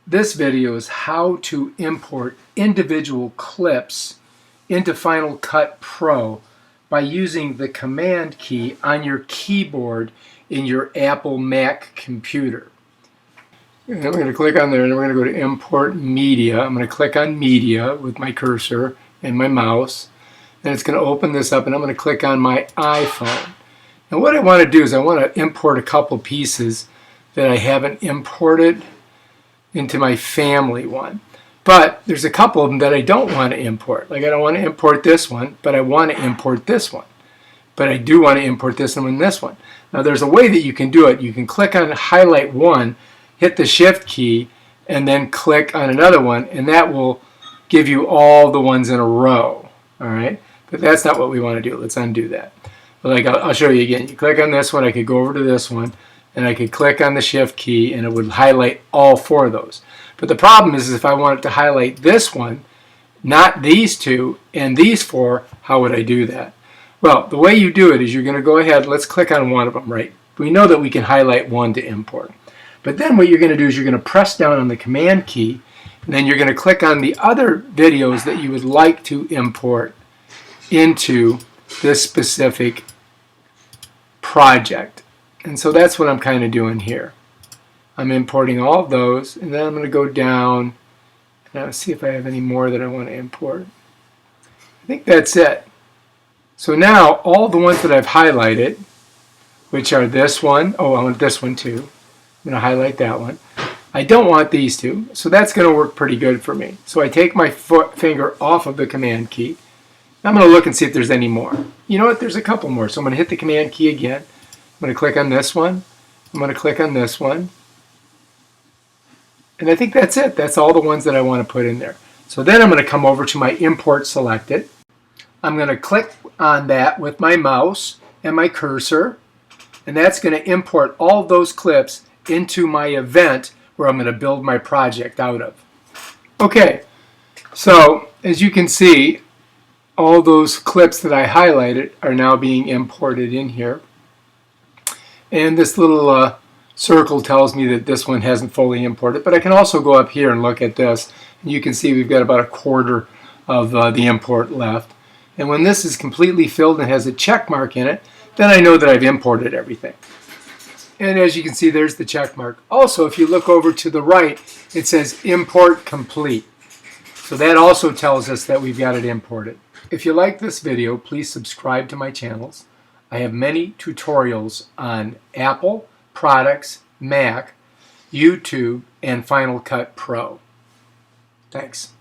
This video is how to import individual clips into Final Cut Pro by using the Command key on your keyboard in your Apple Mac computer. And I'm going to click on there and we're going to go to Import Media. I'm going to click on Media with my cursor and my mouse. And it's going to open this up and I'm going to click on my iPhone. And what I want to do is I want to import a couple pieces that I haven't imported into my family one. But there's a couple of them that I don't want to import. Like I don't want to import this one, but I want to import this one. But I do want to import this one and this one. Now there's a way that you can do it. You can click on highlight one, hit the shift key, and then click on another one, and that will give you all the ones in a row. All right? But that's not what we want to do. Let's undo that. But like I'll show you again. You click on this one, I could go over to this one, and I could click on the shift key and it would highlight all four of those. But the problem is if I wanted to highlight this one, not these two, and these four, how would I do that? Well, the way you do it is you're going to go ahead, let's click on one of them, right? We know that we can highlight one to import. But then what you're going to do is you're going to press down on the Command key, and then you're going to click on the other videos that you would like to import into this specific project. And so that's what I'm kind of doing here. I'm importing all of those, and then I'm going to go down and I'll see if I have any more that I want to import. I think that's it. So now all the ones that I've highlighted, which are this one, oh, I want this one too. I'm going to highlight that one. I don't want these two, so that's going to work pretty good for me. So I take my finger off of the Command key. I'm going to look and see if there's any more. You know what? There's a couple more. So I'm going to hit the Command key again. I'm going to click on this one. I'm going to click on this one. And I think that's it. That's all the ones that I want to put in there. So then I'm going to come over to my Import Selected. I'm going to click on that with my mouse and my cursor. And that's going to import all those clips into my event where I'm going to build my project out of. Okay, so as you can see, all those clips that I highlighted are now being imported in here. And this little circle tells me that this one hasn't fully imported, but I can also go up here and look at this, and you can see we've got about a quarter of the import left. And when this is completely filled and has a check mark in it, then I know that I've imported everything. And as you can see, there's the check mark. Also, if you look over to the right, it says Import Complete. So that also tells us that we've got it imported. If you like this video, please subscribe to my channels. I have many tutorials on Apple products, Mac, YouTube, and Final Cut Pro. Thanks.